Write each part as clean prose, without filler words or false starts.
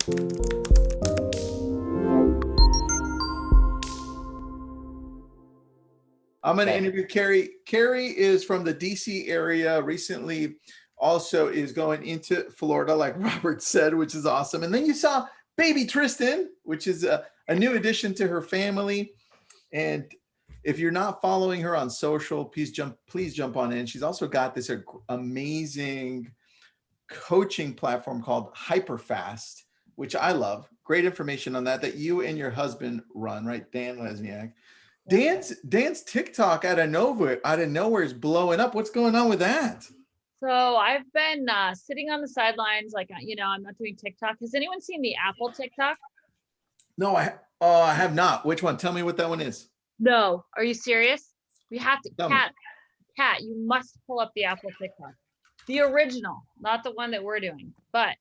I'm going to interview Keri. Keri is from the DC area, recently also is going into Florida, like Robert said, which is awesome. And then you saw baby Tristan, which is a new addition to her family. And if you're not following her on social, please jump on in. She's also got this amazing coaching platform called Hyperfast, which I love. Great information on that you and your husband run, right? Dan Lesniak. Dan's TikTok out of nowhere is blowing up. What's going on with that? So I've been sitting on the sidelines, like, I'm not doing TikTok. Has anyone seen the Apple TikTok? No, I have not. Which one? Tell me what that one is. No, are you serious? We have to, Kat, you must pull up the Apple TikTok. The original, not the one that we're doing, but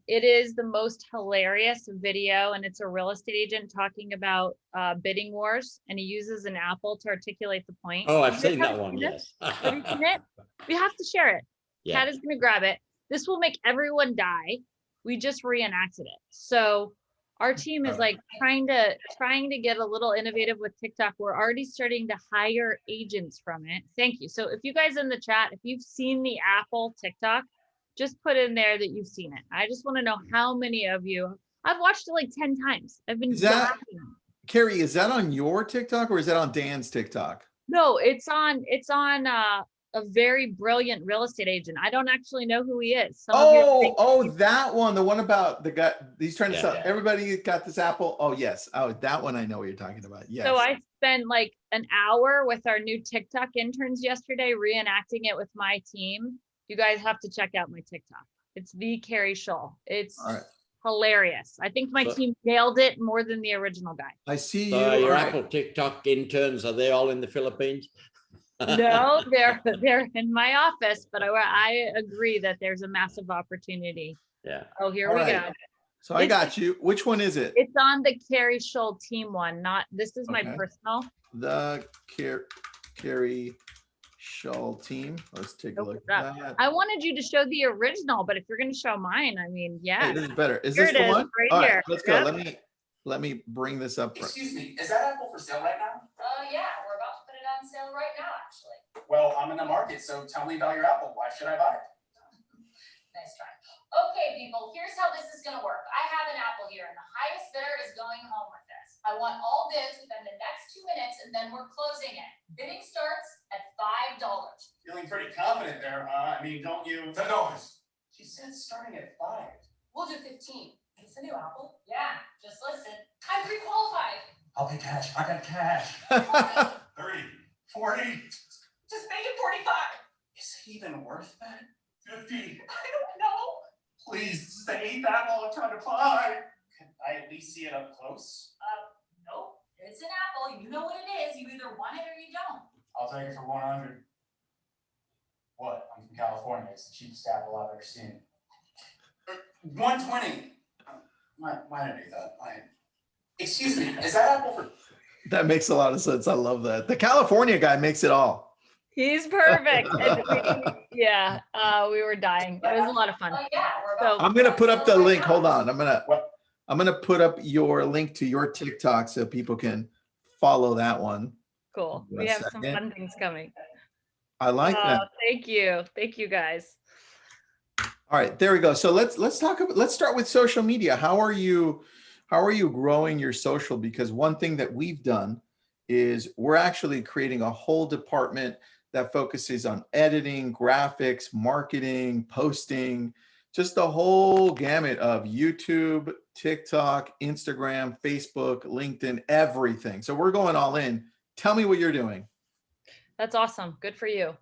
it is the most hilarious video, and it's a real estate agent talking about bidding wars, and he uses an apple to articulate the point. Oh, I've seen that one, yes. Have you seen it? We have to share it. Yeah. Kat is going to grab it. This will make everyone die. We just reenacted it. So our team is like trying to get a little innovative with TikTok. We're already starting to hire agents from it. Thank you. So if you guys in the chat, if you've seen the Apple TikTok, just put in there that you've seen it. I just want to know how many of you. I've watched it like 10 times. I've been dying. Keri, is that on your TikTok or is that on Dan's TikTok? No, it's on a very brilliant real estate agent. I don't actually know who he is. That one, the one about the guy, he's trying to sell. Everybody got this apple. Oh, yes. Oh, that one I know what you're talking about. Yes. So I spent like an hour with our new TikTok interns yesterday reenacting it with my team. You guys have to check out my TikTok. It's the Keri Shull. It's hilarious. I think my team nailed it more than the original guy. I see you. Your Apple TikTok interns, are they all in the Philippines? No, they're in my office, but I agree that there's a massive opportunity. Yeah. Oh, here we go. So I got you. Which one is it? It's on the Keri Shull team one. This is my personal. The Keri Shull team. Let's take a look at that. I wanted you to show the original, but if you're going to show mine, I mean, yeah. Hey, this is better. Is here this the one? Right all here. Right, let's go. Let me bring this up. Excuse me, is that apple for sale right now? Yeah, we're about to put it on sale right now, actually. Well, I'm in the market, so tell me about your apple. Why should I buy it? Nice try. Okay, people, here's how this is going to work. I have an apple here, and the highest bidder is going home with this. I want all bids within the next 2 minutes, and then we're closing it. Bidding starts at $5. Feeling pretty confident there, huh? I mean, don't you? $10. She said starting at 5. We'll do 15. It's a new apple. Yeah, just listen. I'm pre-qualified. I'll pay cash. I got cash. 30, 40. Just make it 45. Is it even worth that? 50. I don't know. Please, this is the 8th apple I'm trying to buy. Can I at least see it up close? Nope. It's an apple. You know what it is. You either want it or you don't. I'll take it for 100. What? I'm from California. It's the cheapest apple I've ever seen. 120. Why did I do that? Excuse me. Is that apple for? That makes a lot of sense. I love that. The California guy makes it all. He's perfect. Yeah, we were dying. It was a lot of fun. So I'm gonna put up the link. Hold on. I'm gonna put up your link to your TikTok so people can follow that one. Cool. We have some fun things coming. I like that. Thank you guys. All right, there we go. So let's start with social media. How are you growing your social? Because one thing that we've done is we're actually creating a whole department that focuses on editing, graphics, marketing, posting, just the whole gamut of YouTube, TikTok, Instagram, Facebook, LinkedIn, everything. So we're going all in. Tell me what you're doing. That's awesome. Good for you.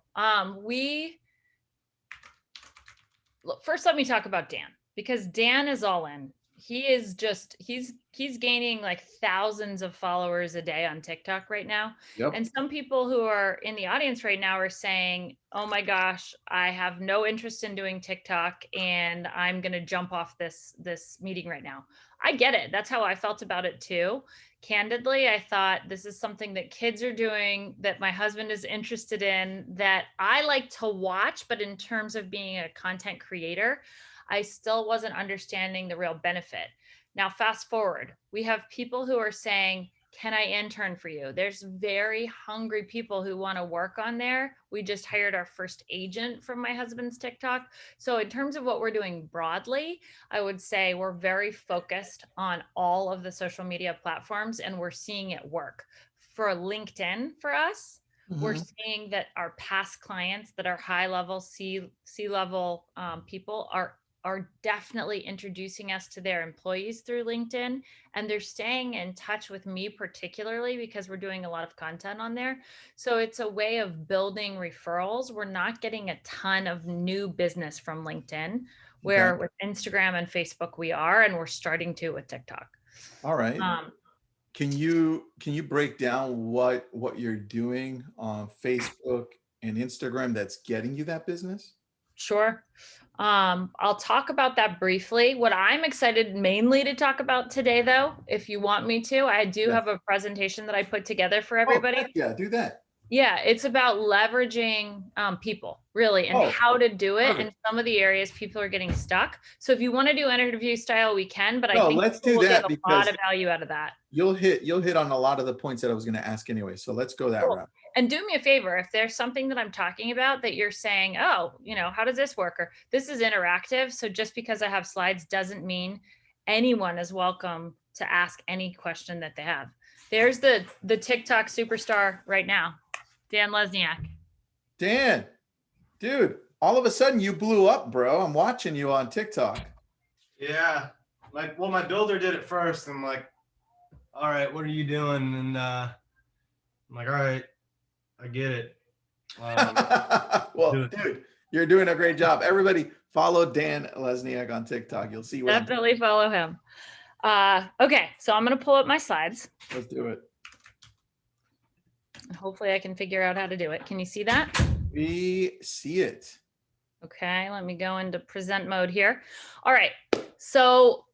First, let me talk about Dan, because Dan is all in. He is just, he's gaining like thousands of followers a day on TikTok right now. Yep. And some people who are in the audience right now are saying, oh my gosh, I have no interest in doing TikTok and I'm going to jump off this meeting right now. I get it. That's how I felt about it too. candidly, I thought this is something that kids are doing, that my husband is interested in, that I like to watch, but in terms of being a content creator, I still wasn't understanding the real benefit. Now, fast forward, we have people who are saying, can I intern for you? There's very hungry people who want to work on there. We just hired our first agent from my husband's TikTok. So in terms of what we're doing broadly, I would say we're very focused on all of the social media platforms, and we're seeing it work. For LinkedIn, for us, we're seeing that our past clients that are high level C-level people are definitely introducing us to their employees through LinkedIn, and they're staying in touch with me particularly because we're doing a lot of content on there. So it's a way of building referrals. We're not getting a ton of new business from LinkedIn, where with Instagram and Facebook we are, and we're starting to with TikTok. All right. Can you break down what you're doing on Facebook and Instagram that's getting you that business? Sure. I'll talk about that briefly. What I'm excited mainly to talk about today, though, if you want me to, I do have a presentation that I put together for everybody. Oh, yeah, do that. Yeah, it's about leveraging people, really, and how to do it in some of the areas people are getting stuck. So if you want to do interview style, we can, but I think let's do we'll that get a lot of value out of that. You'll hit on a lot of the points that I was going to ask anyway. So let's go that route. And do me a favor, if there's something that I'm talking about that you're saying, oh, how does this work? Or this is interactive. So just because I have slides doesn't mean anyone is welcome to ask any question that they have. There's the TikTok superstar right now, Dan Lesniak. Dan, dude, all of a sudden you blew up, bro. I'm watching you on TikTok. Yeah. My builder did it first. I'm like, all right, what are you doing? And I'm like, all right, I get it. Well, dude, you're doing a great job. Everybody follow Dan Lesniak on TikTok. You'll see what definitely follow him. Okay, so I'm going to pull up my slides. Let's do it. Hopefully I can figure out how to do it. Can you see that? We see it. Okay, let me go into present mode here. All right, so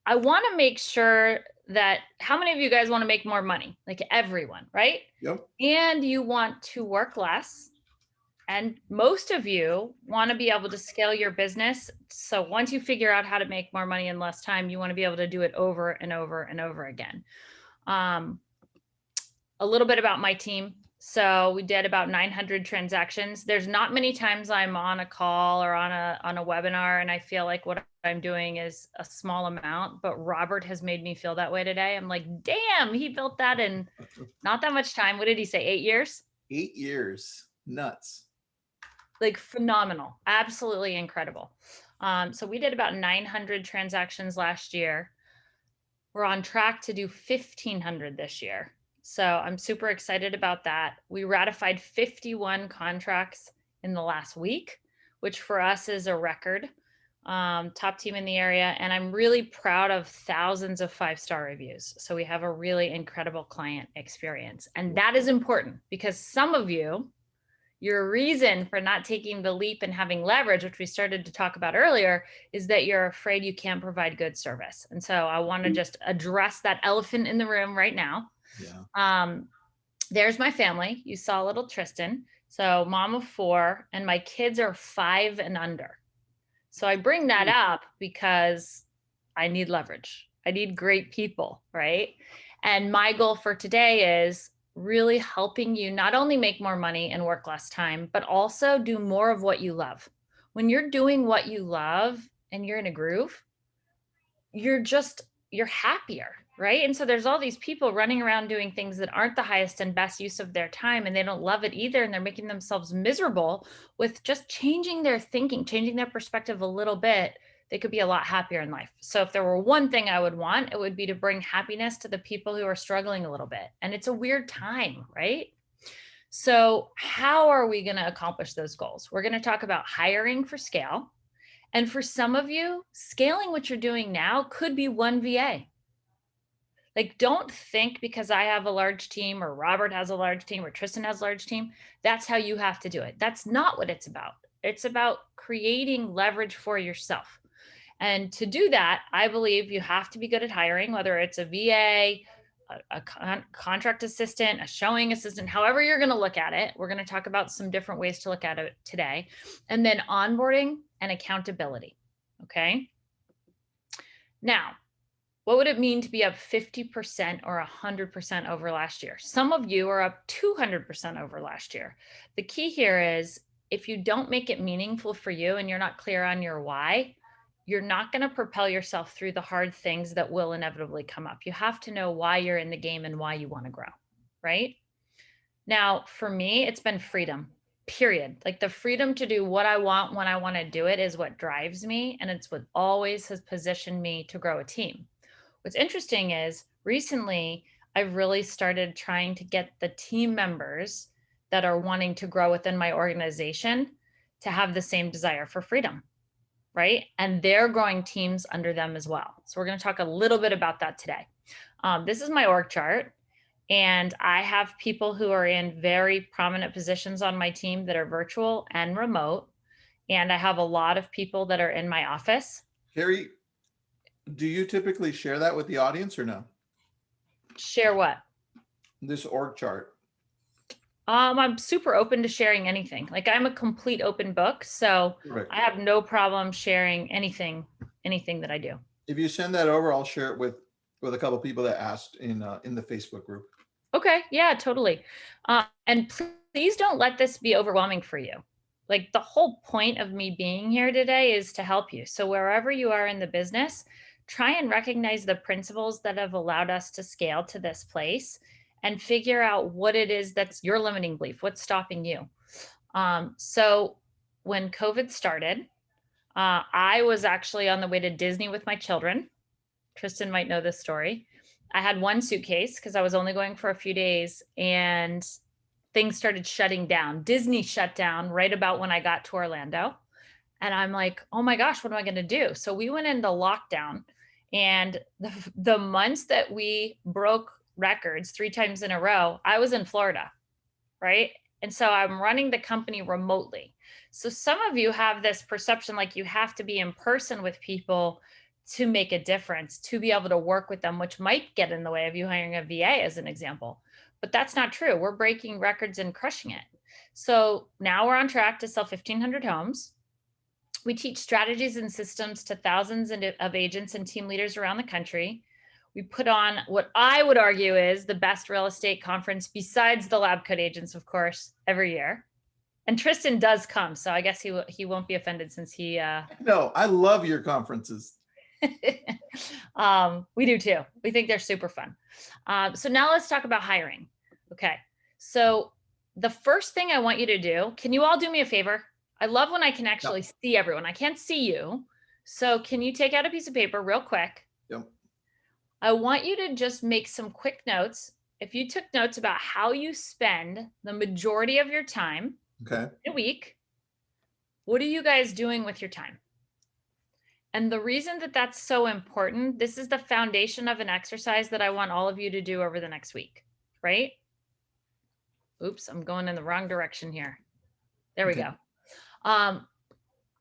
I want to make sure that how many of you guys want to make more money? Like everyone, right? Yep. And you want to work less. And most of you want to be able to scale your business. So once you figure out how to make more money in less time, you want to be able to do it over and over and over again. A little bit about my team. So we did about 900 transactions. There's not many times I'm on a call or on a webinar and I feel like what I'm doing is a small amount, but Robert has made me feel that way today. I'm like, damn, he built that in not that much time. What did he say? 8 years? 8 years. Nuts. Like phenomenal. Absolutely incredible. So we did about 900 transactions last year. We're on track to do 1,500 this year. So I'm super excited about that. We ratified 51 contracts in the last week, which for us is a record. Top team in the area. And I'm really proud of thousands of 5-star reviews. So we have a really incredible client experience. And that is important because some of you, your reason for not taking the leap and having leverage, which we started to talk about earlier, is that you're afraid you can't provide good service. And so I want to just address that elephant in the room right now. Yeah. There's my family. You saw little Tristan. So mom of 4, and my kids are 5 and under. So I bring that up because I need leverage. I need great people, right? And my goal for today is really helping you not only make more money and work less time, but also do more of what you love. When you're doing what you love and you're in a groove, you're happier, right? And so there's all these people running around doing things that aren't the highest and best use of their time, and they don't love it either, and they're making themselves miserable. With just changing their thinking, changing their perspective a little bit, they could be a lot happier in life. So if there were one thing I would want, it would be to bring happiness to the people who are struggling a little bit. And it's a weird time, right? So how are we going to accomplish those goals? We're going to talk about hiring for scale. And for some of you, scaling what you're doing now could be one VA. Like, don't think because I have a large team or Robert has a large team or Tristan has a large team, that's how you have to do it. That's not what it's about. It's about creating leverage for yourself. And to do that, I believe you have to be good at hiring, whether it's a VA, a contract assistant, a showing assistant, however you're going to look at it. We're going to talk about some different ways to look at it today. And then onboarding and accountability. Okay. Now, what would it mean to be up 50% or 100% over last year? Some of you are up 200% over last year. The key here is if you don't make it meaningful for you and you're not clear on your why, you're not going to propel yourself through the hard things that will inevitably come up. You have to know why you're in the game and why you want to grow, right? Now, for me, it's been freedom, period. Like the freedom to do what I want when I want to do it is what drives me. And it's what always has positioned me to grow a team. What's interesting is recently I've really started trying to get the team members that are wanting to grow within my organization to have the same desire for freedom, right? And they're growing teams under them as well. So we're going to talk a little bit about that today. This is my org chart, and I have people who are in very prominent positions on my team that are virtual and remote. And I have a lot of people that are in my office. Keri, do you typically share that with the audience or no? Share what? This org chart. I'm super open to sharing anything. Like I'm a complete open book. So Correct. I have no problem sharing anything that I do. If you send that over, I'll share it with a couple of people that asked in the Facebook group. Okay. Yeah, totally. And please don't let this be overwhelming for you. Like the whole point of me being here today is to help you. So wherever you are in the business, try and recognize the principles that have allowed us to scale to this place and figure out what it is that's your limiting belief, what's stopping you. So when COVID started, I was actually on the way to Disney with my children. Tristan might know this story. I had one suitcase because I was only going for a few days and things started shutting down. Disney shut down right about when I got to Orlando. And I'm like, oh my gosh, what am I going to do? So we went into lockdown, and the months that we broke records 3 times in a row, I was in Florida, right? And so I'm running the company remotely. So some of you have this perception like you have to be in person with people to make a difference, to be able to work with them, which might get in the way of you hiring a VA as an example. But that's not true. We're breaking records and crushing it. So now we're on track to sell 1,500 homes. We teach strategies and systems to thousands of agents and team leaders around the country. We put on what I would argue is the best real estate conference besides the Lab Coat Agents, of course, every year. And Tristan does come, so I guess he won't be offended since he. No, I love your conferences. We do too. We think they're super fun. So now let's talk about hiring. Okay. So the first thing I want you to do, can you all do me a favor? I love when I can actually see everyone. I can't see you. So can you take out a piece of paper real quick? Yep. I want you to just make some quick notes. If you took notes about how you spend the majority of your time in a week, what are you guys doing with your time? And the reason that that's so important, this is the foundation of an exercise that I want all of you to do over the next week, right? Oops, I'm going in the wrong direction here. There we go.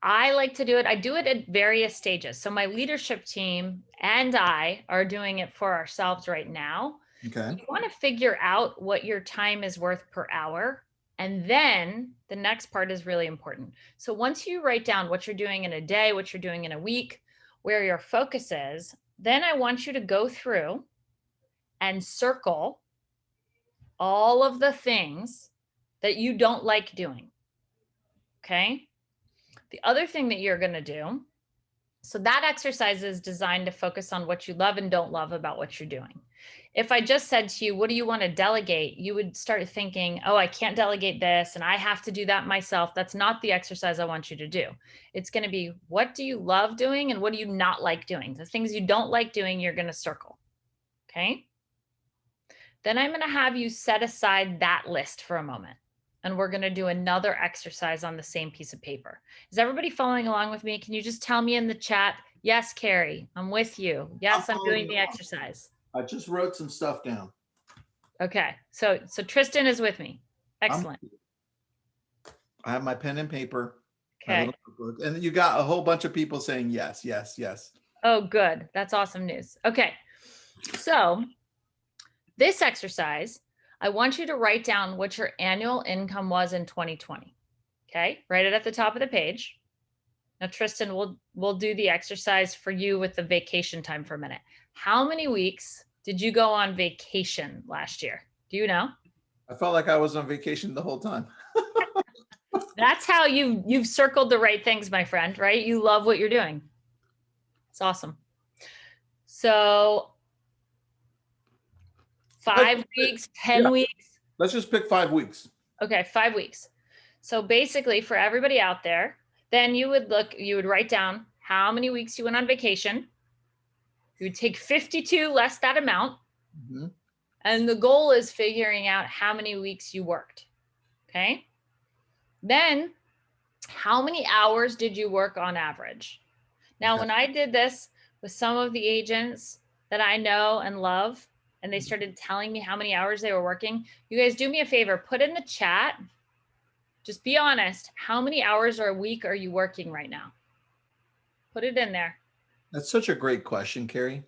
I like to do it. I do it at various stages. So my leadership team and I are doing it for ourselves right now. Okay. You want to figure out what your time is worth per hour. And then the next part is really important. So once you write down what you're doing in a day, what you're doing in a week, where your focus is, then I want you to go through and circle all of the things that you don't like doing. Okay. The other thing that you're going to do, so that exercise is designed to focus on what you love and don't love about what you're doing. If I just said to you, what do you want to delegate? You would start thinking, oh, I can't delegate this and I have to do that myself. That's not the exercise I want you to do. It's going to be, what do you love doing and what do you not like doing? The things you don't like doing, you're going to circle. Okay. Then I'm going to have you set aside that list for a moment. And we're going to do another exercise on the same piece of paper. Is everybody following along with me? Can you just tell me in the chat, yes, Keri, I'm with you. Yes, I'm doing the exercise. I just wrote some stuff down. Okay. So Tristan is with me. Excellent. I have my pen and paper. Okay. And you got a whole bunch of people saying yes, yes, yes. Oh, good. That's awesome news. Okay. So This exercise, I want you to write down what your annual income was in 2020. Okay, write it at the top of the page. Now, Tristan, we'll do the exercise for you with the vacation time for a minute. How many weeks did you go on vacation last year? Do you know? I felt like I was on vacation the whole time. That's how you've circled the right things, my friend, right? You love what you're doing. It's awesome. So 5 weeks, 10 weeks. Let's just pick 5 weeks. Okay, 5 weeks. So basically for everybody out there, then you would write down how many weeks you went on vacation. You would take 52 less that amount. Mm-hmm. And the goal is figuring out how many weeks you worked. Okay. Then how many hours did you work on average? Now, when I did this with some of the agents that I know and love, and they started telling me how many hours they were working, you guys do me a favor, put in the chat, just be honest, how many hours a week are you working right now? Put it in there. That's such a great question, Keri.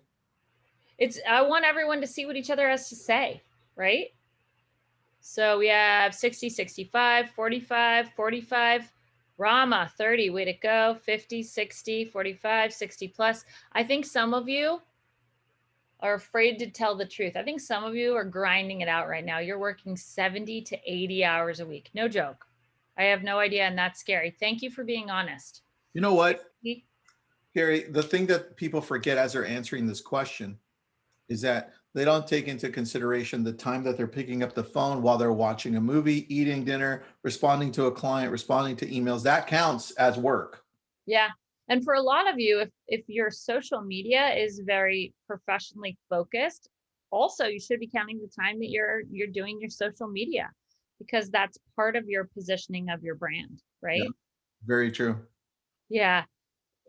I want everyone to see what each other has to say, right? So we have 60, 65, 45, 45, Rama, 30, way to go, 50, 60, 45, 60 plus. I think some of you are afraid to tell the truth. I think some of you are grinding it out right now. You're working 70 to 80 hours a week. No joke. I have no idea, and that's scary. Thank you for being honest. You know what, Keri, the thing that people forget as they're answering this question is that they don't take into consideration the time that they're picking up the phone while they're watching a movie, eating dinner, responding to a client, responding to emails. That counts as work. Yeah. And for a lot of you, if your social media is very professionally focused, also you should be counting the time that you're doing your social media, because that's part of your positioning of your brand, right? Yeah, very true. Yeah.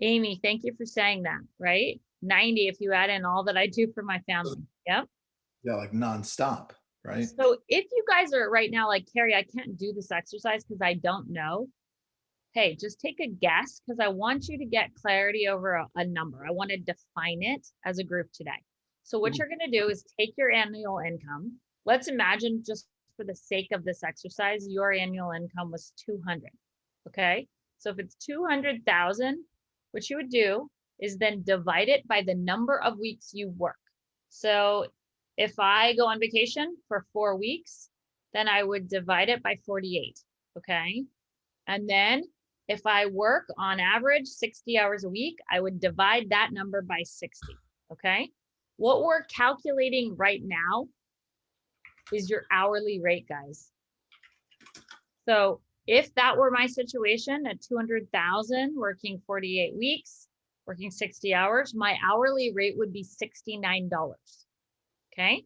Amy, thank you for saying that, right? 90 if you add in all that I do for my family. Yep. Yeah, like nonstop, right? So if you guys are right now like, Keri, I can't do this exercise because I don't know. Hey, just take a guess, because I want you to get clarity over a number. I want to define it as a group today. So what you're going to do is take your annual income. Let's imagine, just for the sake of this exercise, your annual income was 200. Okay. So if it's 200,000, what you would do is then divide it by the number of weeks you work. So if I go on vacation for 4 weeks, then I would divide it by 48. Okay. And then if I work on average 60 hours a week, I would divide that number by 60. Okay. What we're calculating right now is your hourly rate, guys. So if that were my situation at 200,000, working 48 weeks, working 60 hours, my hourly rate would be $69. Okay.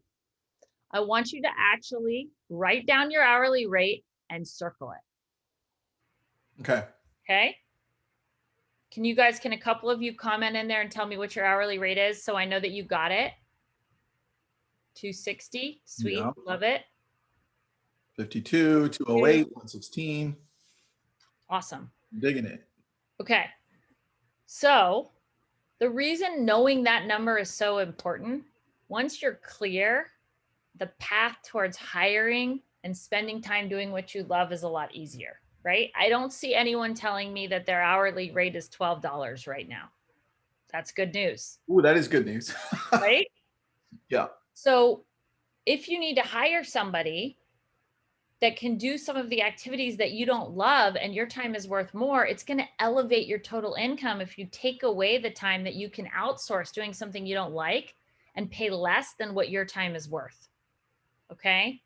I want you to actually write down your hourly rate and circle it. Okay. Okay. Can a couple of you comment in there and tell me what your hourly rate is, so I know that you got it? 260. Sweet. Yeah. Love it. 52, 208, 116. Awesome. I'm digging it. Okay. So the reason knowing that number is so important, once you're clear, the path towards hiring and spending time doing what you love is a lot easier, right? I don't see anyone telling me that their hourly rate is $12 right now. That's good news. Ooh, that is good news. Right? Yeah. So if you need to hire somebody that can do some of the activities that you don't love and your time is worth more, it's going to elevate your total income if you take away the time that you can outsource doing something you don't like and pay less than what your time is worth. Okay.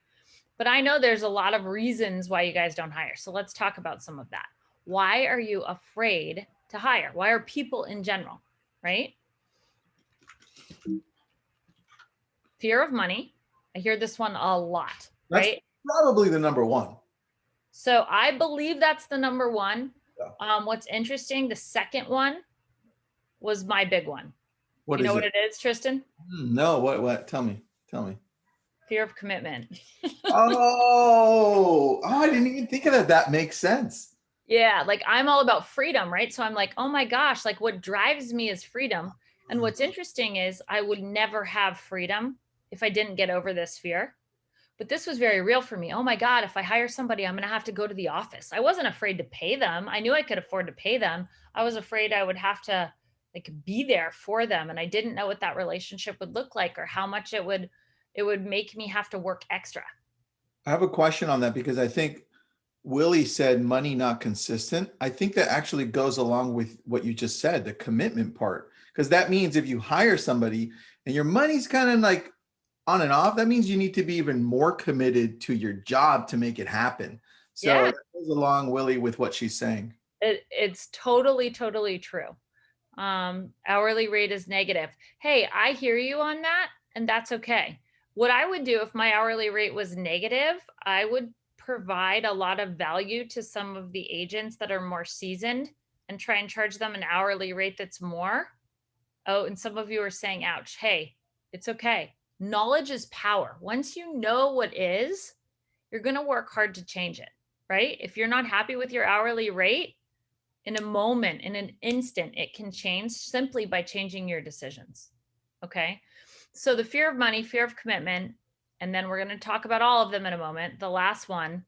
But I know there's a lot of reasons why you guys don't hire. So let's talk about some of that. Why are you afraid to hire? Why are people in general, right? Fear of money. I hear this one a lot, right? That's probably the number one. So I believe that's the number one. Yeah. What's interesting, the second one was my big one. What you know is what it is, Tristan? No, what? Tell me. Fear of commitment. Oh, I didn't even think of that. That makes sense. Yeah, like I'm all about freedom, right? So I'm like, oh my gosh, like what drives me is freedom. And what's interesting is I would never have freedom if I didn't get over this fear. But this was very real for me. Oh my God, if I hire somebody, I'm going to have to go to the office. I wasn't afraid to pay them. I knew I could afford to pay them. I was afraid I would have to like be there for them. And I didn't know what that relationship would look like or how much it would make me have to work extra. I have a question on that because I think Willie said money not consistent. I think that actually goes along with what you just said, the commitment part. Because that means if you hire somebody and your money's kind of like on and off, that means you need to be even more committed to your job to make it happen. So that goes along, Willie, with what she's saying. It's totally, totally true. Hourly rate is negative. Hey, I hear you on that, and that's okay. What I would do if my hourly rate was negative, I would provide a lot of value to some of the agents that are more seasoned and try and charge them an hourly rate that's more. Oh, and some of you are saying, ouch. Hey, it's okay. Knowledge is power. Once you know what is, you're going to work hard to change it, right? If you're not happy with your hourly rate, in a moment, in an instant, it can change simply by changing your decisions. Okay. So the fear of money, fear of commitment, and then we're going to talk about all of them in a moment. The last one,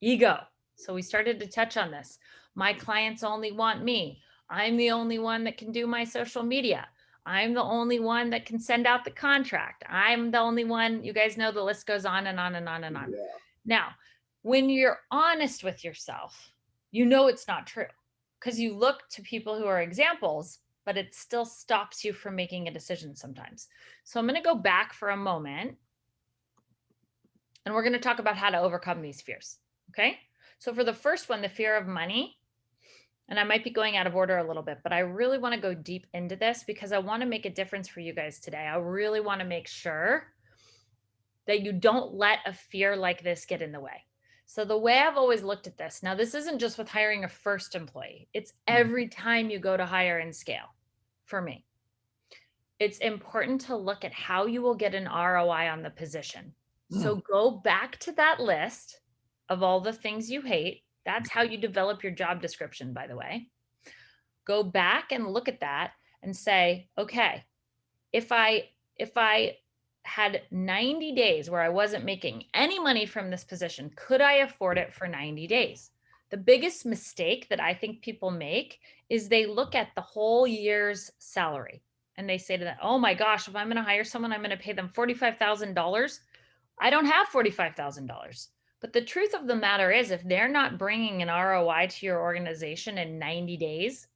ego. So we started to touch on this. My clients only want me. I'm the only one that can do my social media. I'm the only one that can send out the contract. I'm the only one, you guys know the list goes on and on and on and on. Yeah. Now, when you're honest with yourself, you know it's not true because you look to people who are examples, but it still stops you from making a decision sometimes. So I'm going to go back for a moment and we're going to talk about how to overcome these fears. Okay. So for the first one, the fear of money, and I might be going out of order a little bit, but I really want to go deep into this because I want to make a difference for you guys today. I really want to make sure that you don't let a fear like this get in the way. So the way I've always looked at this, now this isn't just with hiring a first employee. It's every time you go to hire and scale for me. It's important to look at how you will get an ROI on the position. So go back to that list of all the things you hate. That's how you develop your job description, by the way. Go back and look at that and say, okay, if I had 90 days where I wasn't making any money from this position, could I afford it for 90 days? The biggest mistake that I think people make is they look at the whole year's salary and they say to them, oh my gosh, if I'm going to hire someone, I'm going to pay them $45,000. I don't have $45,000. But the truth of the matter is, if they're not bringing an ROI to your organization in 90 days,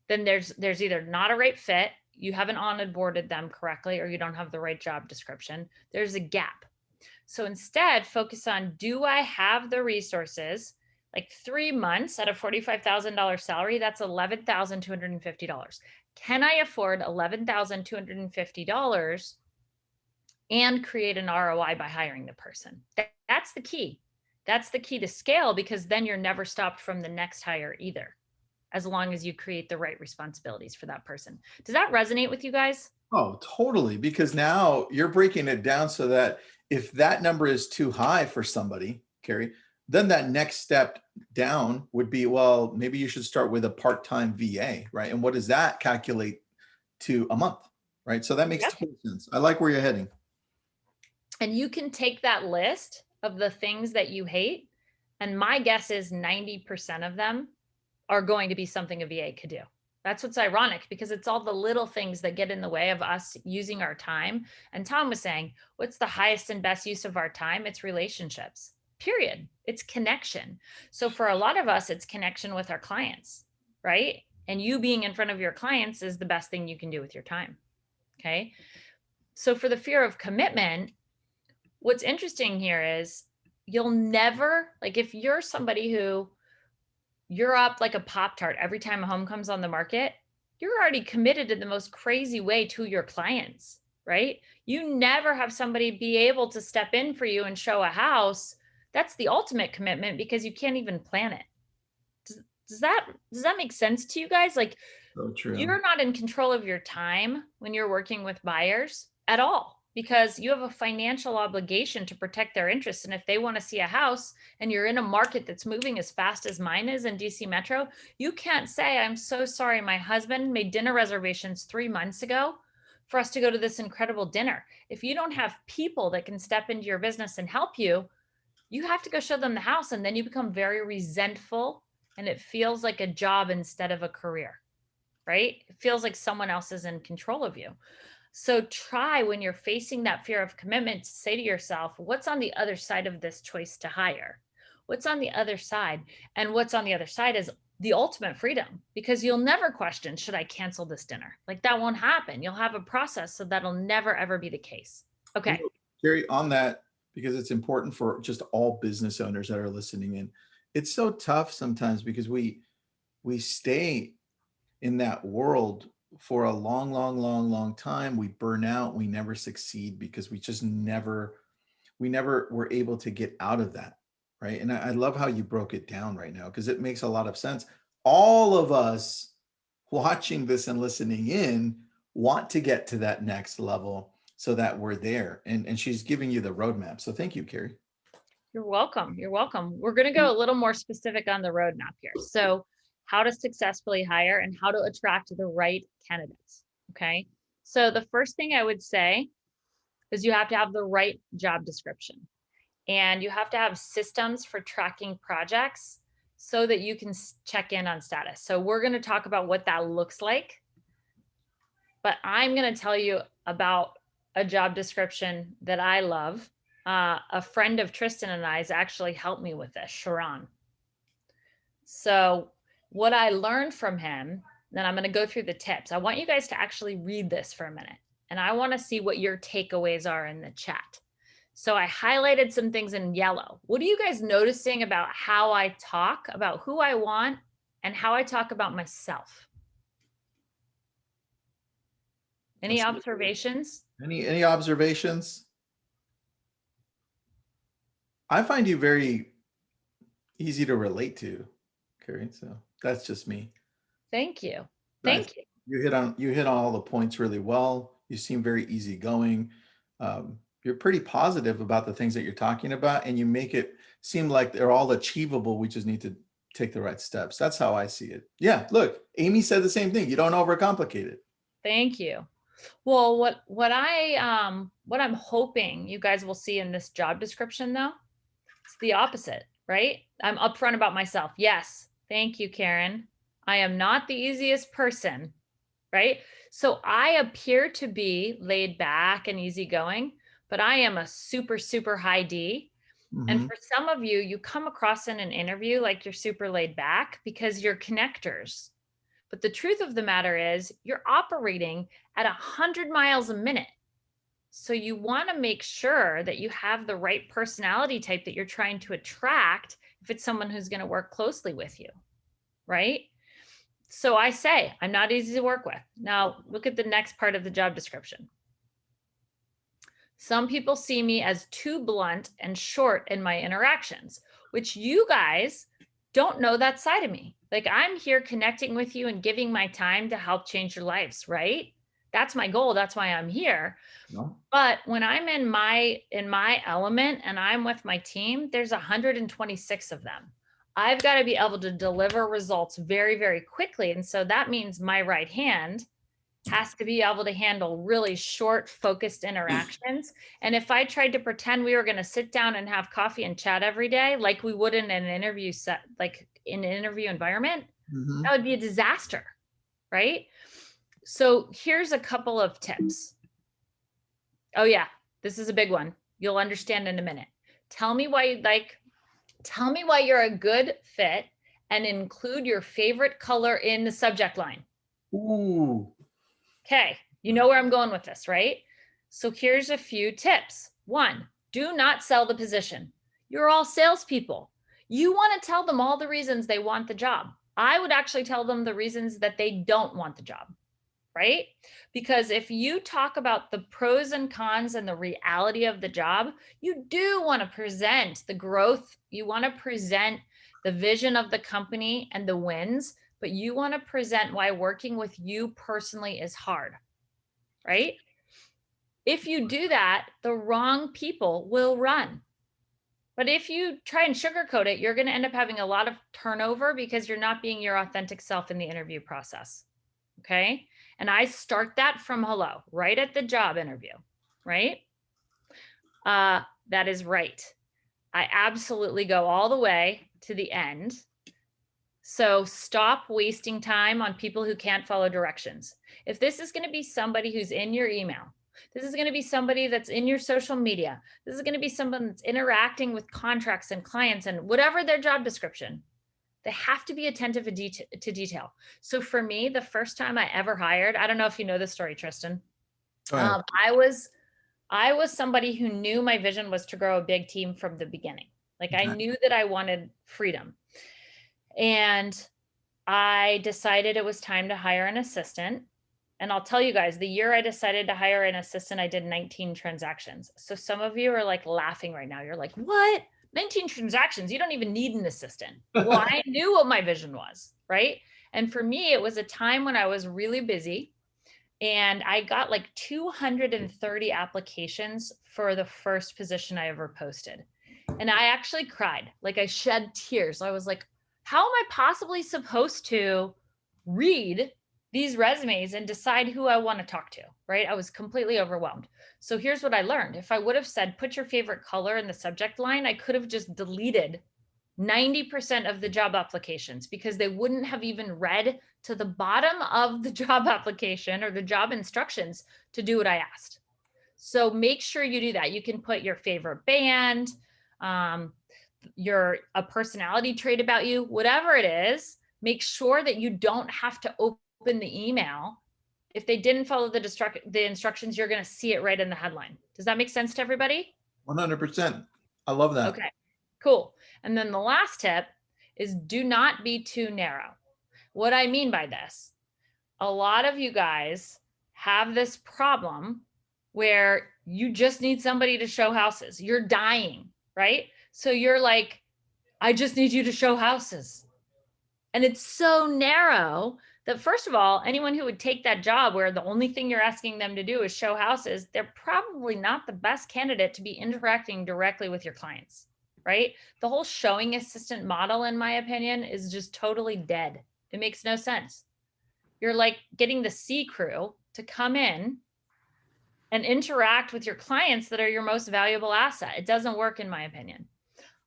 then there's either not a right fit, you haven't onboarded them correctly, or you don't have the right job description. There's a gap. So instead, focus on, do I have the resources? Like 3 months at a $45,000 salary, that's $11,250. Can I afford $11,250 and create an ROI by hiring the person? That's the key. That's the key to scale, because then you're never stopped from the next hire either, as long as you create the right responsibilities for that person. Does that resonate with you guys? Oh, totally. Because now you're breaking it down so that if that number is too high for somebody, Keri, then that next step down would be, well, maybe you should start with a part-time VA, right? And what does that calculate to a month, right? So that makes total sense. I like where you're heading. And you can take that list of the things that you hate, and my guess is 90% of them are going to be something a VA could do. That's what's ironic, because it's all the little things that get in the way of us using our time. And Tom was saying, what's the highest and best use of our time? It's relationships, period. It's connection. So for a lot of us, it's connection with our clients, right? And you being in front of your clients is the best thing you can do with your time. Okay. So for the fear of commitment, what's interesting here is you'll never, like if you're somebody who you're up like a Pop-Tart every time a home comes on the market, you're already committed in the most crazy way to your clients, right? You never have somebody be able to step in for you and show a house. That's the ultimate commitment, because you can't even plan it. Does that make sense to you guys? Like, so true. You're not in control of your time when you're working with buyers at all, because you have a financial obligation to protect their interests. And if they want to see a house and you're in a market that's moving as fast as mine is in DC Metro, you can't say, I'm so sorry, my husband made dinner reservations 3 months ago, for us to go to this incredible dinner. If you don't have people that can step into your business and help you, you have to go show them the house, and then you become very resentful and it feels like a job instead of a career, right? It feels like someone else is in control of you. So try, when you're facing that fear of commitment, to say to yourself, what's on the other side of this choice to hire? What's on the other side? And what's on the other side is the ultimate freedom, because you'll never question, should I cancel this dinner? Like, that won't happen. You'll have a process, so that'll never, ever be the case. Okay. Keri, on that, because it's important for just all business owners that are listening in. It's so tough sometimes because we stay in that world for a long time. We burn out, we never succeed because we just never were able to get out of that, right? And I love how you broke it down right now, because it makes a lot of sense. All of us watching this and listening in want to get to that next level so that we're there. And she's giving you the roadmap. So thank you, Keri. You're welcome. You're welcome. We're going to go a little more specific on the roadmap here. So how to successfully hire and how to attract the right candidates. Okay. So the first thing I would say is you have to have the right job description, and you have to have systems for tracking projects so that you can check in on status. So we're going to talk about what that looks like, but I'm going to tell you about a job description that I love. A friend of Tristan and I's actually helped me with this, Sharon. So what I learned from him, then I'm going to go through the tips. I want you guys to actually read this for a minute, and I want to see what your takeaways are in the chat. So I highlighted some things in yellow. What are you guys noticing about how I talk about who I want and how I talk about myself? Any observations? Any observations? I find you very easy to relate to, Keri. So that's just me. Thank you. Thank you. You hit on all the points really well. You seem very easygoing. You're pretty positive about the things that you're talking about, and you make it seem like they're all achievable. We just need to take the right steps. That's how I see it. Yeah, look, Amy said the same thing. You don't overcomplicate it. Thank you. Well, what I'm hoping you guys will see in this job description, though, it's the opposite, right? I'm upfront about myself. Yes. Thank you, Karen. I am not the easiest person, right? So I appear to be laid back and easygoing, but I am a super, super high D. Mm-hmm. And for some of you, you come across in an interview like you're super laid back because you're connectors. But the truth of the matter is you're operating at 100 miles a minute. So you want to make sure that you have the right personality type that you're trying to attract if it's someone who's going to work closely with you, right? So I say, I'm not easy to work with. Now look at the next part of the job description. Some people see me as too blunt and short in my interactions, which you guys don't know that side of me. Like, I'm here connecting with you and giving my time to help change your lives, right? That's my goal. That's why I'm here. No. But when I'm in my element and I'm with my team, there's 126 of them. I've got to be able to deliver results very, very quickly. And so that means my right hand has to be able to handle really short, focused interactions. And if I tried to pretend we were going to sit down and have coffee and chat every day, like we would in an interview set, like in an interview environment, mm-hmm. that would be a disaster, right? So here's a couple of tips. Oh yeah, this is a big one. You'll understand in a minute. Tell me why you're a good fit and include your favorite color in the subject line. Ooh. Okay, you know where I'm going with this, right? So here's a few tips. 1, do not sell the position. You're all salespeople. You want to tell them all the reasons they want the job. I would actually tell them the reasons that they don't want the job, right? Because if you talk about the pros and cons and the reality of the job, you do want to present the growth. You want to present the vision of the company and the wins, but you want to present why working with you personally is hard, right? If you do that, the wrong people will run. But if you try and sugarcoat it, you're going to end up having a lot of turnover because you're not being your authentic self in the interview process, okay? And I start that from hello, right at the job interview, right? That is right. I absolutely go all the way to the end. So stop wasting time on people who can't follow directions. If this is going to be somebody who's in your email, this is going to be somebody that's in your social media, this is going to be someone that's interacting with contracts and clients and whatever their job description, they have to be attentive to detail. So for me, the first time I ever hired, I don't know if you know this story, Tristan. I was somebody who knew my vision was to grow a big team from the beginning. Like I knew that I wanted freedom. And I decided it was time to hire an assistant. And I'll tell you guys, the year I decided to hire an assistant, I did 19 transactions. So some of you are like laughing right now. You're like, what? 19 transactions? You don't even need an assistant. Well, I knew what my vision was, right? And for me, it was a time when I was really busy and I got like 230 applications for the first position I ever posted. And I actually cried, like I shed tears. I was like, how am I possibly supposed to read these resumes and decide who I want to talk to, right? I was completely overwhelmed. So here's what I learned. If I would have said, put your favorite color in the subject line, I could have just deleted 90% of the job applications because they wouldn't have even read to the bottom of the job application or the job instructions to do what I asked. So make sure you do that. You can put your favorite band, a personality trait about you, whatever it is, make sure that you don't have to open the email. If they didn't follow the instructions, you're going to see it right in the headline. Does that make sense to everybody? 100%. I love that. Okay, cool. And then the last tip is do not be too narrow. What I mean by this, a lot of you guys have this problem where you just need somebody to show houses. You're dying, right? So you're like, I just need you to show houses. And it's so narrow that first of all, anyone who would take that job where the only thing you're asking them to do is show houses, they're probably not the best candidate to be interacting directly with your clients, right? The whole showing assistant model, in my opinion, is just totally dead. It makes no sense. You're like getting the C crew to come in and interact with your clients that are your most valuable asset. It doesn't work, in my opinion.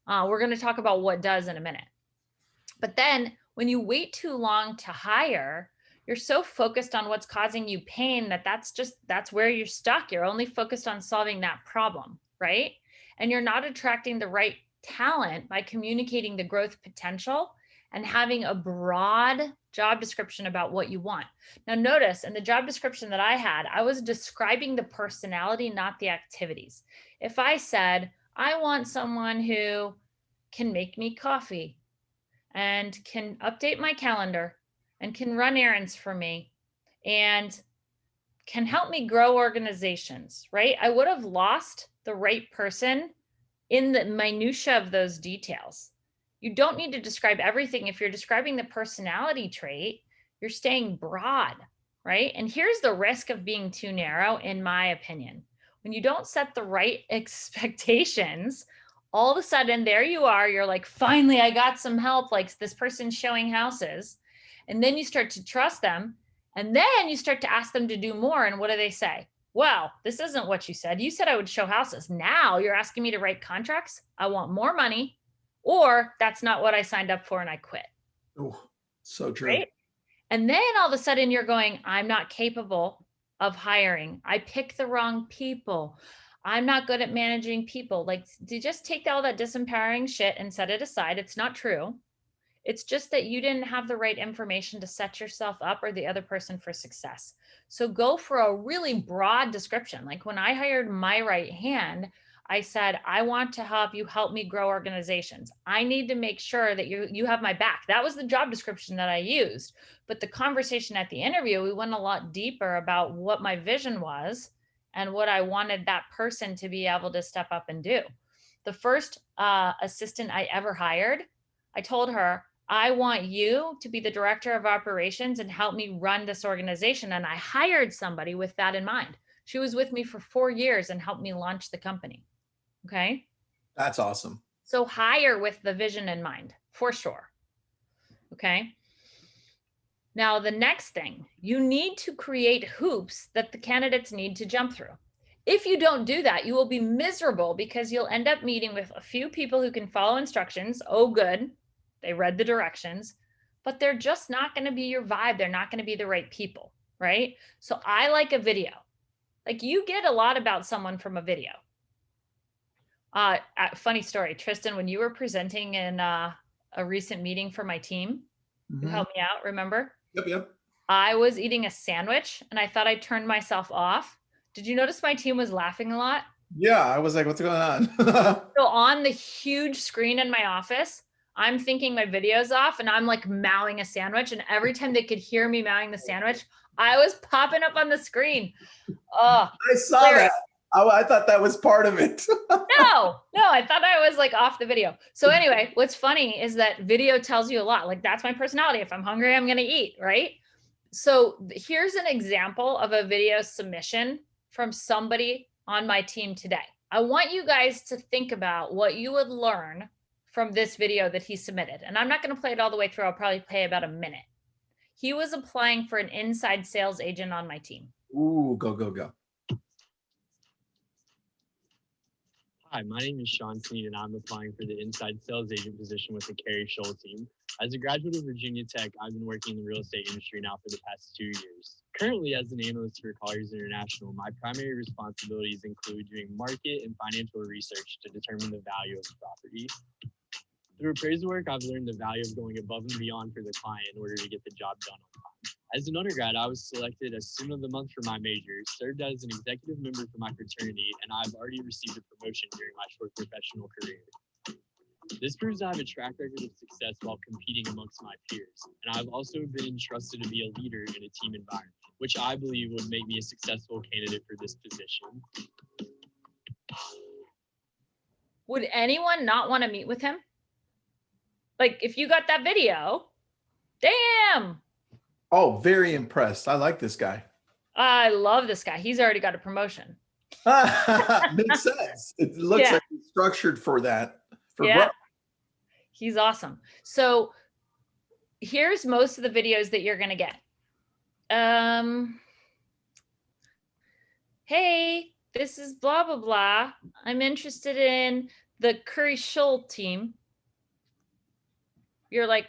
We're going to talk about what does in a minute. But then when you wait too long to hire, you're so focused on what's causing you pain that's where you're stuck. You're only focused on solving that problem, right? And you're not attracting the right talent by communicating the growth potential and having a broad job description about what you want. Now notice in the job description that I had, I was describing the personality, not the activities. If I said, I want someone who can make me coffee and can update my calendar and can run errands for me and can help me grow organizations, right? I would have lost the right person in the minutia of those details. You don't need to describe everything. If you're describing the personality trait, you're staying broad, right? And here's the risk of being too narrow, in my opinion. When you don't set the right expectations, all of a sudden there you are, you're like, finally, I got some help, like this person's showing houses. And then you start to trust them. And then you start to ask them to do more. And what do they say? Well, this isn't what you said. You said I would show houses. Now you're asking me to write contracts. I want more money, or that's not what I signed up for and I quit. Oh, so true. Right? And then all of a sudden you're going, I'm not capable of hiring. I picked the wrong people. I'm not good at managing people. Like, you just take all that disempowering shit and set it aside. It's not true. It's just that you didn't have the right information to set yourself up or the other person for success. So go for a really broad description. Like when I hired my right hand, I said, I want to help me grow organizations. I need to make sure that you have my back. That was the job description that I used. But the conversation at the interview, we went a lot deeper about what my vision was and what I wanted that person to be able to step up and do. The first assistant I ever hired, I told her, I want you to be the director of operations and help me run this organization. And I hired somebody with that in mind. She was with me for 4 years and helped me launch the company. Okay. That's awesome. So hire with the vision in mind, for sure. Okay. Now, the next thing, you need to create hoops that the candidates need to jump through. If you don't do that, you will be miserable because you'll end up meeting with a few people who can follow instructions. Oh, good. They read the directions, but they're just not going to be your vibe. They're not going to be the right people, right? So I like a video. Like, you get a lot about someone from a video. Funny story, Tristan, when you were presenting in a recent meeting for my team, you helped me out, remember? Yep. I was eating a sandwich and I thought I turned myself off. Did you notice my team was laughing a lot? Yeah, I was like, what's going on? So on the huge screen in my office, I'm thinking my video's off and I'm like mowing a sandwich. And every time they could hear me mowing the sandwich, I was popping up on the screen. Oh, I saw that. I thought that was part of it. No, I thought I was like off the video. So anyway, what's funny is that video tells you a lot. Like, that's my personality. If I'm hungry, I'm going to eat, right? So here's an example of a video submission from somebody on my team today. I want you guys to think about what you would learn from this video that he submitted. And I'm not going to play it all the way through. I'll probably play about a minute. He was applying for an inside sales agent on my team. Ooh, go. Hi, my name is Sean Sneed, and I'm applying for the inside sales agent position with the Keri Shull team. As a graduate of Virginia Tech, I've been working in the real estate industry now for the past 2 years. Currently, as an analyst for Colliers International, my primary responsibilities include doing market and financial research to determine the value of the property. Through appraisal work, I've learned the value of going above and beyond for the client in order to get the job done on time. As an undergrad, I was selected as student of the month for my major, served as an executive member for my fraternity, and I've already received a promotion during my short professional career. This proves I have a track record of success while competing amongst my peers, and I've also been entrusted to be a leader in a team environment, which I believe would make me a successful candidate for this position. Would anyone not want to meet with him? Like, if you got that video, damn. Oh, very impressed. I like this guy. I love this guy. He's already got a promotion. Makes sense. It looks like he's structured for that. Growth. He's awesome. So here's most of the videos that you're going to get. Hey, this is blah, blah, blah. I'm interested in the Keri Shull team. You're like,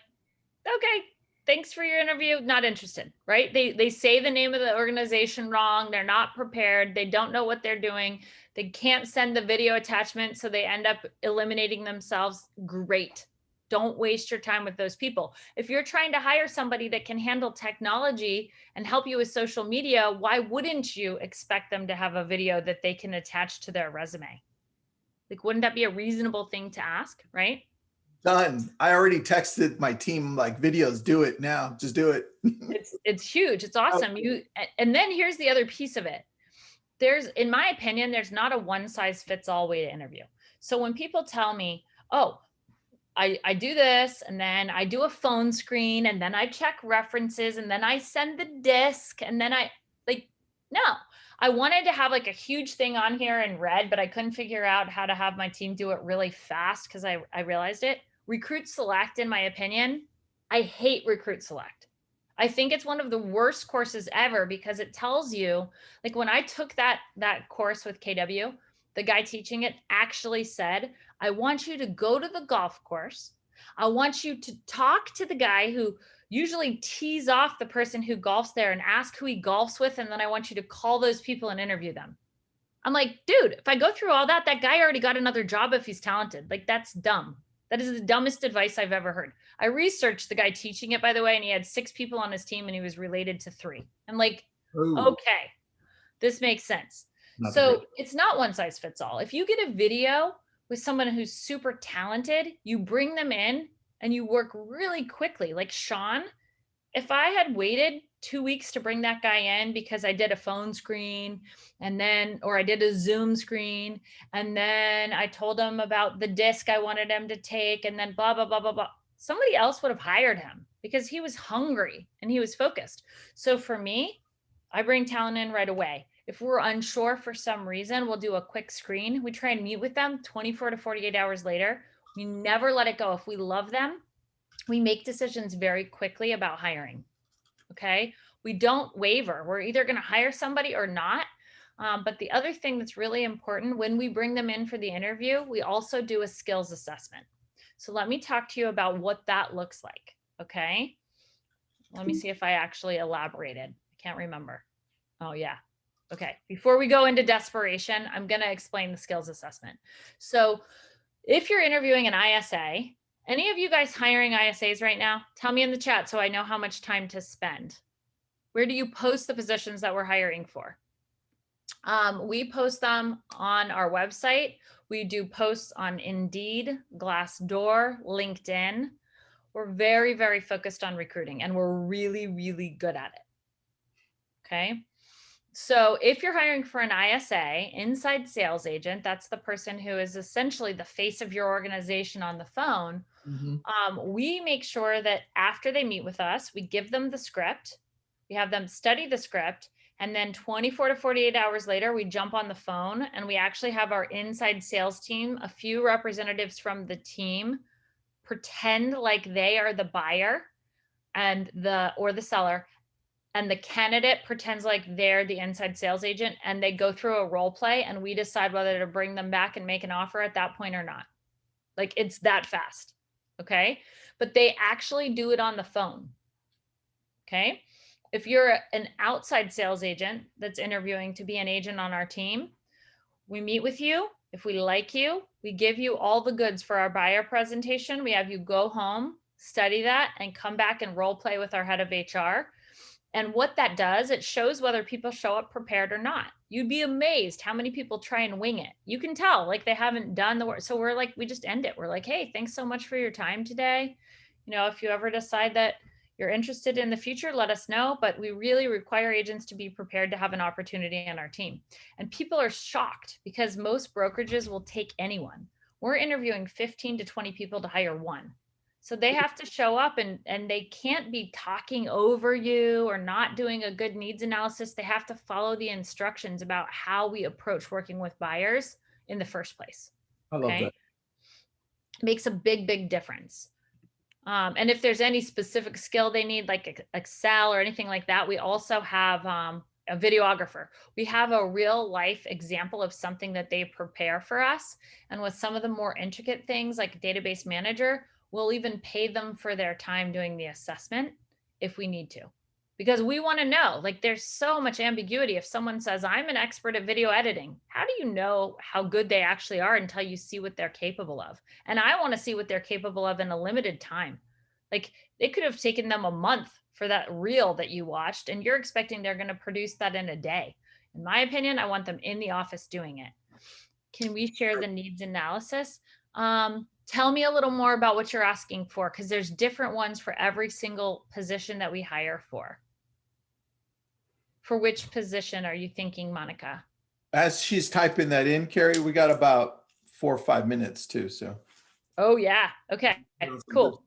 okay, thanks for your interview. Not interested, right? They say the name of the organization wrong. They're not prepared. They don't know what they're doing. They can't send the video attachment, so they end up eliminating themselves. Great. Don't waste your time with those people. If you're trying to hire somebody that can handle technology and help you with social media, why wouldn't you expect them to have a video that they can attach to their resume? Like, wouldn't that be a reasonable thing to ask, right? Done. I already texted my team, like, videos, do it now. Just do it. It's huge. It's awesome. And then here's the other piece of it. In my opinion, there's not a one size fits all way to interview. So when people tell me, oh, I do this, and then I do a phone screen, and then I check references, and then I send the disc, and then no, I wanted to have like a huge thing on here in red, but I couldn't figure out how to have my team do it really fast because I realized it. Recruit Select, in my opinion, I hate Recruit Select. I think it's one of the worst courses ever because it tells you, like, when I took that course with KW, the guy teaching it actually said, I want you to go to the golf course. I want you to talk to the guy who usually tease off the person who golfs there and ask who he golfs with. And then I want you to call those people and interview them. I'm like, dude, if I go through all that, that guy already got another job if he's talented. Like, that's dumb. That is the dumbest advice I've ever heard. I researched the guy teaching it, by the way, and he had 6 people on his team and he was related to 3. I'm like, okay, this makes sense. So it's not one size fits all. If you get a video with someone who's super talented, you bring them in and you work really quickly. Like Sean, if I had waited 2 weeks to bring that guy in because I did a phone screen or I did a Zoom screen, and then I told him about the disc I wanted him to take, and then blah, blah, blah, blah, blah, somebody else would have hired him because he was hungry and he was focused. So for me, I bring talent in right away. If we're unsure for some reason, we'll do a quick screen. We try and meet with them 24 to 48 hours later. We never let it go. If we love them, we make decisions very quickly about hiring. Okay. We don't waver. We're either going to hire somebody or not. But the other thing that's really important, when we bring them in for the interview, we also do a skills assessment. So let me talk to you about what that looks like. Okay. Let me see if I actually elaborated. I can't remember. Oh yeah. Okay. Before we go into desperation, I'm going to explain the skills assessment. So if you're interviewing an ISA, any of you guys hiring ISAs right now, tell me in the chat so I know how much time to spend. Where do you post the positions that we're hiring for? We post them on our website. We do posts on Indeed, Glassdoor, LinkedIn. We're very, very focused on recruiting, and we're really, really good at it. Okay. So if you're hiring for an ISA, inside sales agent, that's the person who is essentially the face of your organization on the phone. We make sure that after they meet with us, we give them the script, we have them study the script, and then 24 to 48 hours later, we jump on the phone and we actually have our inside sales team, a few representatives from the team, pretend like they are the buyer and or the seller, and the candidate pretends like they're the inside sales agent, and they go through a role play, and we decide whether to bring them back and make an offer at that point or not. Like, it's that fast. Okay. But they actually do it on the phone. Okay. If you're an outside sales agent that's interviewing to be an agent on our team, we meet with you. If we like you, we give you all the goods for our buyer presentation. We have you go home, study that, and come back and role play with our head of HR. And what that does, it shows whether people show up prepared or not. You'd be amazed how many people try and wing it. You can tell, like, they haven't done the work. So we're like, we just end it. We're like, hey, thanks so much for your time today. You know, if you ever decide that you're interested in the future, let us know. But we really require agents to be prepared to have an opportunity on our team. And people are shocked because most brokerages will take anyone. We're interviewing 15 to 20 people to hire one. So they have to show up, and they can't be talking over you or not doing a good needs analysis. They have to follow the instructions about how we approach working with buyers in the first place. I love that. Makes a big, big difference. And if there's any specific skill they need, like Excel or anything like that, we also have a videographer. We have a real life example of something that they prepare for us. And with some of the more intricate things like database manager, we'll even pay them for their time doing the assessment if we need to, because we want to know, like, there's so much ambiguity. If someone says, I'm an expert at video editing, how do you know how good they actually are until you see what they're capable of? And I want to see what they're capable of in a limited time. Like, it could have taken them a month for that reel that you watched, and you're expecting they're going to produce that in a day. In my opinion, I want them in the office doing it. Can we share the needs analysis? Tell me a little more about what you're asking for, because there's different ones for every single position that we hire for. For which position are you thinking, Monica? As she's typing that in, Keri, we got about 4 or 5 minutes too. So. Oh yeah. Okay. Cool.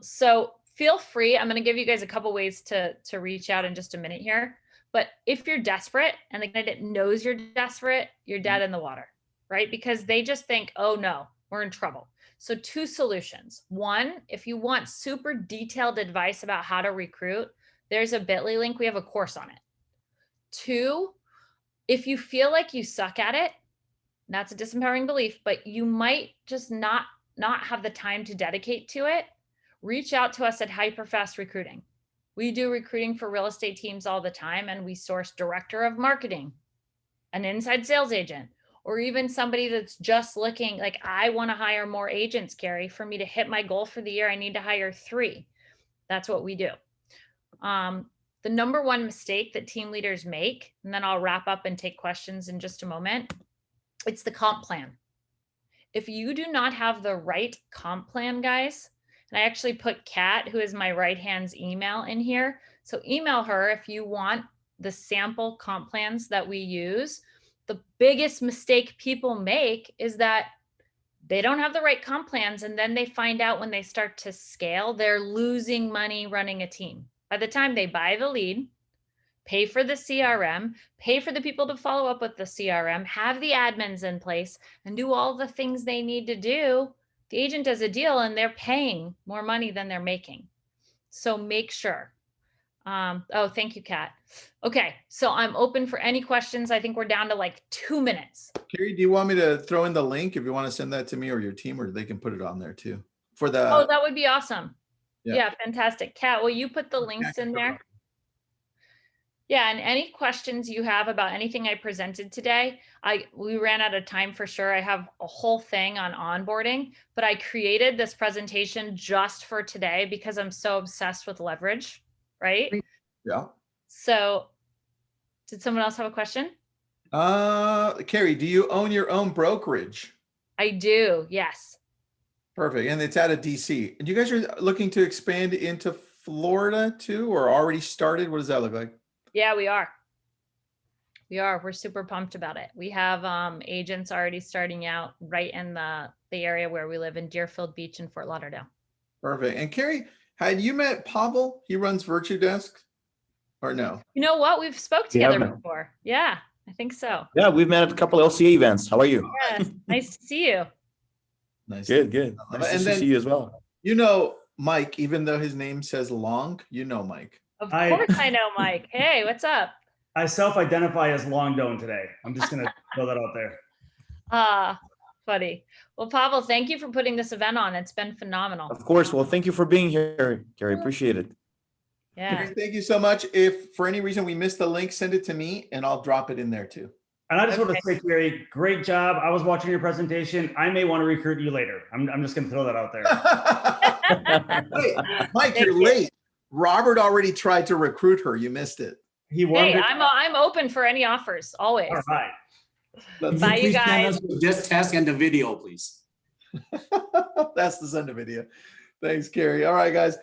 So feel free. I'm going to give you guys a couple ways to reach out in just a minute here. But if you're desperate and the candidate knows you're desperate, you're dead in the water, right? Because they just think, oh no, we're in trouble. So 2 solutions. One, if you want super detailed advice about how to recruit, there's a bit.ly link. We have a course on it. 2, if you feel like you suck at it, that's a disempowering belief, but you might just not have the time to dedicate to it, reach out to us at Hyperfast Recruiting. We do recruiting for real estate teams all the time, and we source director of marketing, an inside sales agent, or even somebody that's just looking like, I want to hire more agents, Keri. For me to hit my goal for the year, I need to hire 3. That's what we do. The number one mistake that team leaders make, and then I'll wrap up and take questions in just a moment, it's the comp plan. If you do not have the right comp plan, guys, and I actually put Kat, who is my right hand's email, in here. So email her if you want the sample comp plans that we use. The biggest mistake people make is that they don't have the right comp plans, and then they find out when they start to scale, they're losing money running a team. By the time they buy the lead, pay for the CRM, pay for the people to follow up with the CRM, have the admins in place, and do all the things they need to do, the agent does a deal and they're paying more money than they're making. So make sure. Oh, thank you, Kat. Okay, so I'm open for any questions. I think we're down to like 2 minutes. Keri, do you want me to throw in the link if you want to send that to me or your team, or they can put it on there too? For the Oh, that would be awesome. Yeah. Yeah, fantastic. Kat, will you put the links in there? Yeah, and any questions you have about anything I presented today, we ran out of time for sure. I have a whole thing on onboarding, but I created this presentation just for today because I'm so obsessed with leverage, right? Yeah. So did someone else have a question? Keri, do you own your own brokerage? I do, yes. Perfect. And it's out of DC. And you guys are looking to expand into Florida too, or already started? What does that look like? Yeah, we are. We're super pumped about it. We have agents already starting out right in the area where we live in Deerfield Beach and Fort Lauderdale. Perfect. And Keri, had you met Pavel? He runs Virtudesk, or no? You know what? We've spoke together before. Yeah, I think so. Yeah, we've met at a couple LCA events. How are you? Yeah, nice to see you. Nice. Good. Nice to see you as well. You know Mike, even though his name says Long, you know Mike. Of course I know Mike. Hey, what's up? I self-identify as Long Dome today. I'm just going to throw that out there. Funny. Well, Pavel, thank you for putting this event on. It's been phenomenal. Of course. Well, thank you for being here, Keri. Appreciate it. Yeah. Keri, thank you so much. If for any reason we missed the link, send it to me and I'll drop it in there too. And I just want to say, Keri, great job. I was watching your presentation. I may want to recruit you later. I'm just going to throw that out there. Wait, Mike, you're late. Robert already tried to recruit her. You missed it. Hey, I'm open for any offers always. All right. Bye, you guys. This task and the video, please. That's the send a video. Thanks, Keri. All right, guys.